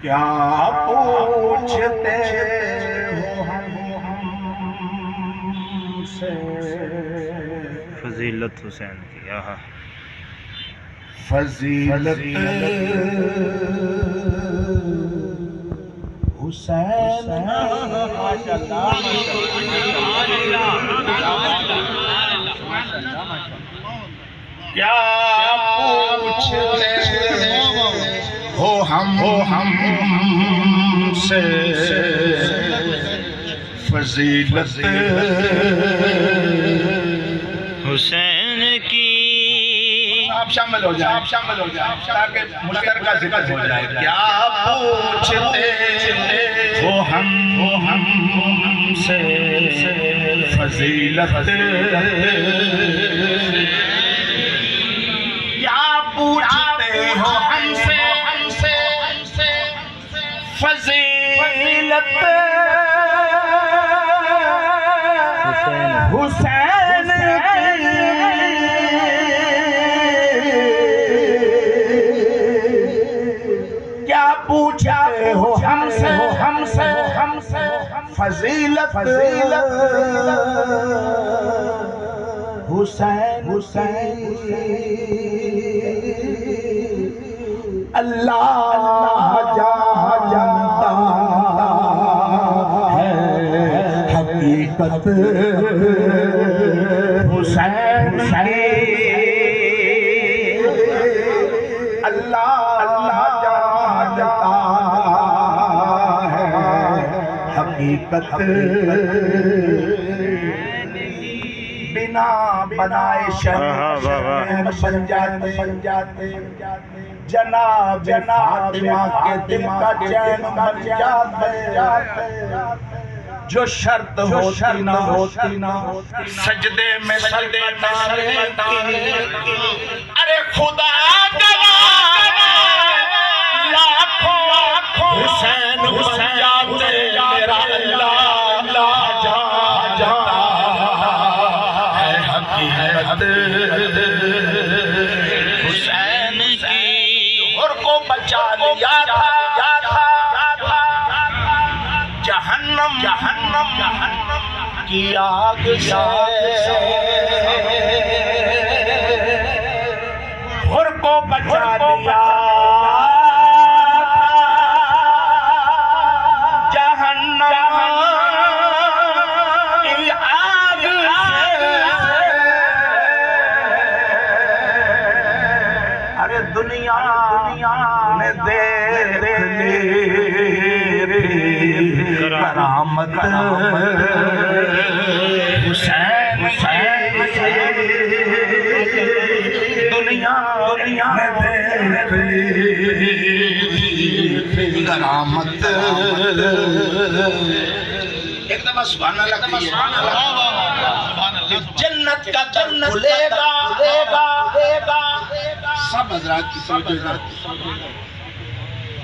क्या पूछते हो हमसे फजीलत हुसैन की। फजीलत हुसैन क्या पूछते हो हमसे फजीलत हुसैन की। आप शामिल हो जाए, ताकि मुश्तर का जिक्र हो जाए। क्या पूछते हो हमसे फजीलत, क्या पूछते हो हमसे फजीलत हुसैन क्या पूछते हो हमसे फजीलत हुसैन अल्लाह जानता है हकीकत हुसैन अल्लाह जानता है हकीकत। बिना बनाए शहर बन जाते जनाब फातिमा के दिल का चैन बन जाते। जो शर्त होती ना सजदे में अरे खुदा लाखों हुसैन बन जाते। मेरा अल्लाह जानता है हकीकत हुसैन की। और को बचा लिया था जहन्नम की आग से। और को बचा लिया जहन्नम की आग से। अरे दुनिया में देख ली करामत हुसैन दुनिया में देख ली करामत। एकदम सुभान अल्लाह। जन्नत का दर खुलेगा सब हजरात की तवज्जो।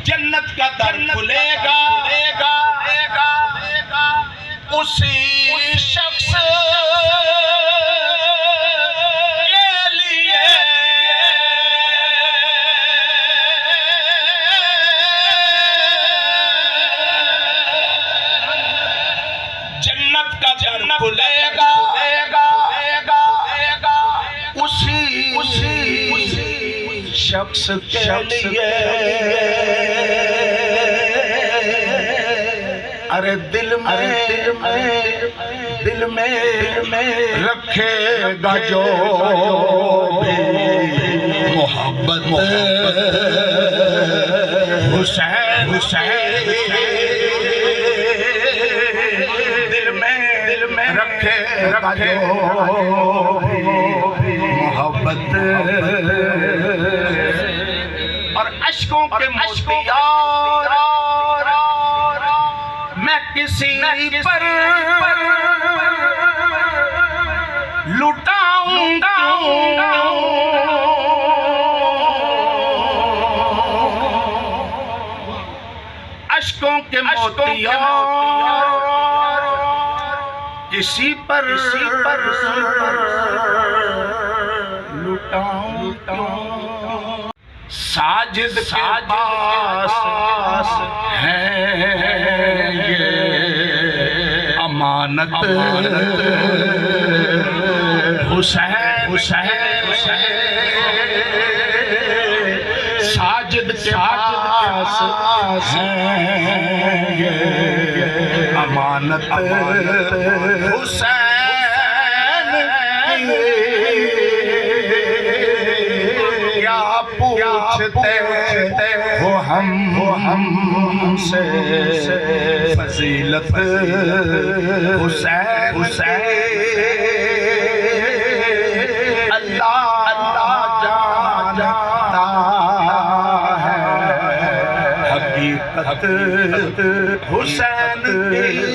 जन्नत का दर खुलेगा उसी शख्स के लिए जन्नत का दर खुलेगा उसी शख्स के लिए। अरे दिल में रखेगा जो भी मोहब्बत हुसैन दिल में रखेगा जो भी मोहब्बत। और अश्कों के मोतियार मैं किसी पर लुटाऊंगा। अश्कों के मोतियार इसी पर लुटाऊं साजिद के पास है ये अमानत हुसैन साजिद के पास है ये अमानत हुसैन क्या पूछते हो हमसे फजीलत हुसैन अल्लाह जानता है हकीकत हुसैन की